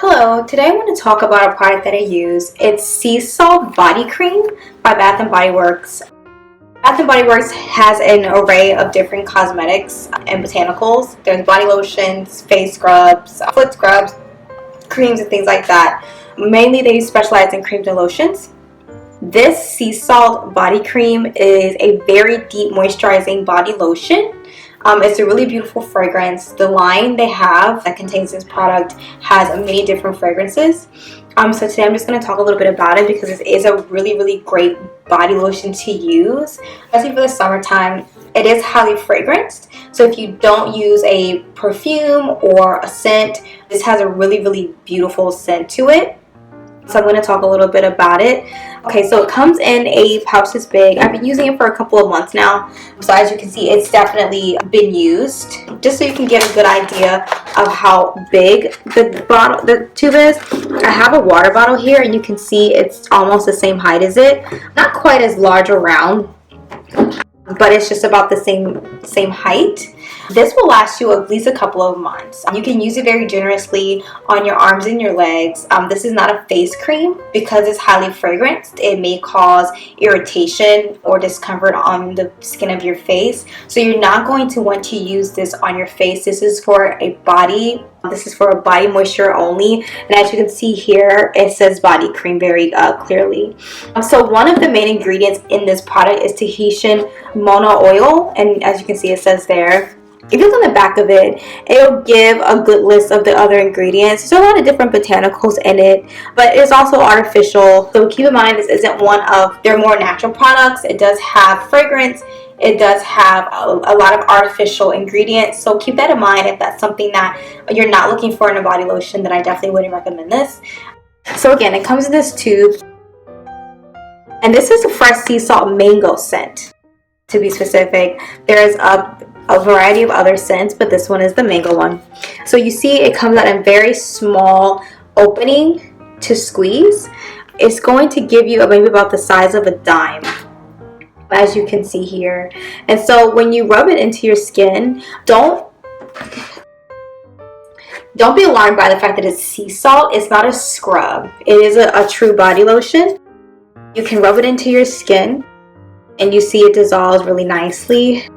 Hello, today I want to talk about a product that I use. It's Sea Salt Body Cream by Bath & Body Works. Bath & Body Works has an array of different cosmetics and botanicals. There's body lotions, face scrubs, foot scrubs, creams and things like that. Mainly they specialize in creams and lotions. This Sea Salt Body Cream is a very deep moisturizing body lotion. It's a really beautiful fragrance. The line they have that contains this product has many different fragrances. So today I'm just going to talk a little bit about it because it is a really great body lotion to use, especially for the summertime. It is highly fragranced, so if you don't use a perfume or a scent, this has a really beautiful scent to it. So I'm going to talk a little bit about it. Okay, so it comes in a pouch this big. I've been using it for a couple of months now. So as you can see, it's definitely been used. Just so you can get a good idea of how big the tube is. I have a water bottle here and you can see it's almost the same height as it. Not quite as large or round, but it's just about the same height. This will last you at least a couple of months. You can use it very generously on your arms and your legs. This is not a face cream because it's highly fragranced. It may cause irritation or discomfort on the skin of your face. So you're not going to want to use this on your face. This is for a body. This is for a body moisture only. And as you can see here, it says body cream very clearly. So one of the main ingredients in this product is Tahitian Mono oil. And as you can see, it says there. If you look on the back of it, it'll give a good list of the other ingredients. There's a lot of different botanicals in it, but it's also artificial. So keep in mind, this isn't one of their more natural products. It does have fragrance. It does have a lot of artificial ingredients. So keep that in mind if that's something that you're not looking for in a body lotion, then I definitely wouldn't recommend this. So again, it comes in this tube. And this is a fresh sea salt mango scent, to be specific. There's a variety of other scents, but this one is the mango one. So you see it comes out in a very small opening to squeeze. It's going to give you maybe about the size of a dime, as you can see here. And so when you rub it into your skin, don't be alarmed by the fact that it's sea salt. It's not a scrub. It is a true body lotion. You can rub it into your skin and you see it dissolves really nicely.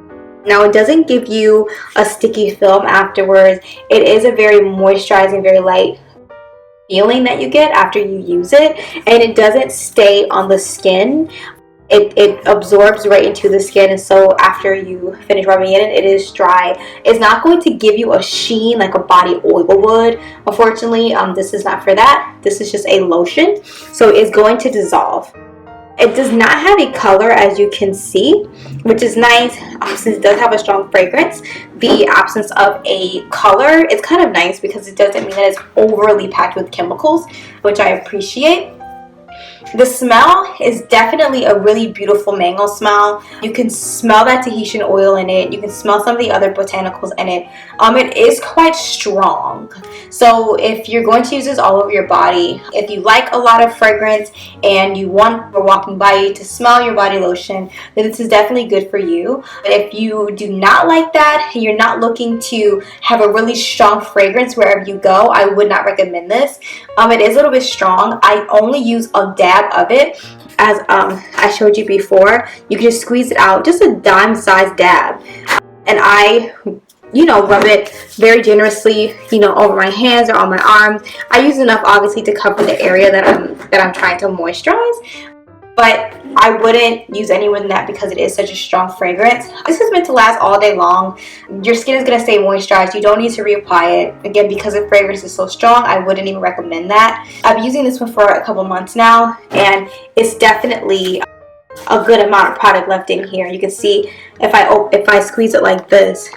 Now it doesn't give you a sticky film afterwards. It is a very moisturizing, very light feeling that you get after you use it, and it doesn't stay on the skin. It absorbs right into the skin, and so after you finish rubbing it in, it is dry. It's not going to give you a sheen like a body oil would. Unfortunately, this is not for that. This is just a lotion, so it's going to dissolve. It does not have a color, as you can see, which is nice since it does have a strong fragrance. The absence of a color is kind of nice because it doesn't mean that it's overly packed with chemicals, which I appreciate. The smell is definitely a really beautiful mango smell. You can smell that Tahitian oil in it. You can smell some of the other botanicals in it. It is quite strong. So if you're going to use this all over your body, if you like a lot of fragrance and you want for walking by you to smell your body lotion, then this is definitely good for you. But if you do not like that and you're not looking to have a really strong fragrance wherever you go, I would not recommend this. It is a little bit strong. I only use a dab of it, as I showed you before. You can just squeeze it out, just a dime sized dab, and I rub it very generously over my hands or on my arm. I use enough obviously to cover the area that I'm trying to moisturize, but I wouldn't use any more than that because it is such a strong fragrance. This is meant to last all day long. Your skin is going to stay moisturized. You don't need to reapply it. Again, because the fragrance is so strong, I wouldn't even recommend that. I've been using this one for a couple months now, and it's definitely a good amount of product left in here. You can see if I squeeze it like this,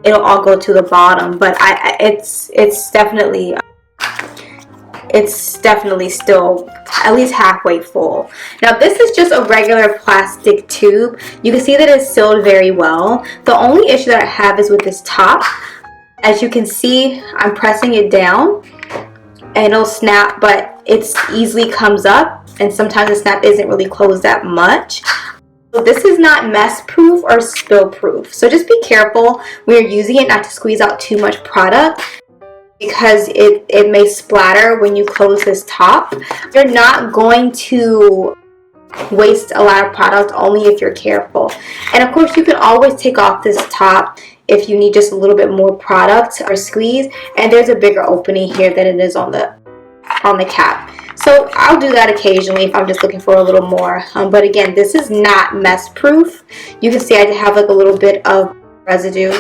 it'll all go to the bottom, but it's definitely still at least halfway full. Now this is just a regular plastic tube. You can see that it's sealed very well. The only issue that I have is with this top. As you can see, I'm pressing it down and it'll snap, but it easily comes up, and sometimes the snap isn't really closed that much. So this is not mess proof or spill proof, so just be careful when you're using it not to squeeze out too much product. because it may splatter when you close this top. You're not going to waste a lot of product only if you're careful. And of course, you can always take off this top if you need just a little bit more product or squeeze. And there's a bigger opening here than it is on the cap. So I'll do that occasionally if I'm just looking for a little more. But again, this is not mess proof. You can see I have like a little bit of residue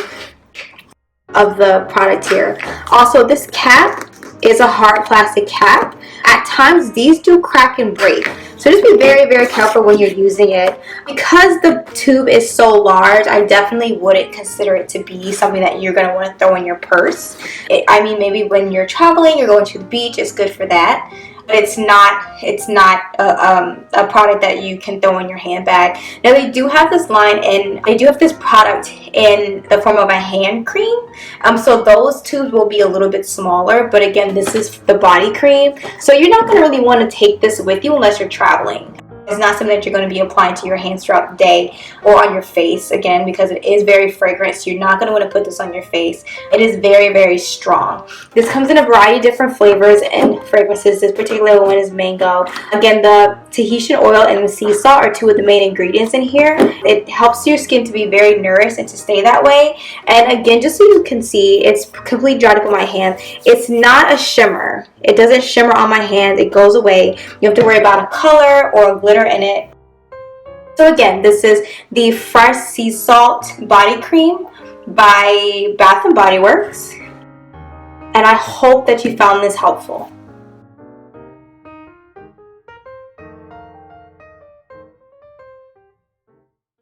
of the product here. Also, this cap is a hard plastic cap. At times these do crack and break, so just be very, very careful when you're using it. Because the tube is so large, I definitely wouldn't consider it to be something that you're going to want to throw in your purse. I mean, maybe when you're traveling, you're going to the beach, it's good for that. But it's not a product that you can throw in your handbag. Now they do have this line, and they do have this product in the form of a hand cream. So those tubes will be a little bit smaller, but again, this is the body cream. So you're not going to really want to take this with you unless you're traveling. It's not something that you're going to be applying to your hands throughout the day or on your face, again, because it is very fragrant, so you're not going to want to put this on your face. It is very, very strong. This comes in a variety of different flavors and fragrances. This particular one is mango. Again, the Tahitian oil and the sea salt are two of the main ingredients in here. It helps your skin to be very nourished and to stay that way. And again, just so you can see, it's completely dried up on my hand. It's not a shimmer. It doesn't shimmer on my hand. It goes away. You have to worry about a color or a glitter in it. So again, this is the Fresh Sea Salt Body Cream by Bath & Body Works. And I hope that you found this helpful.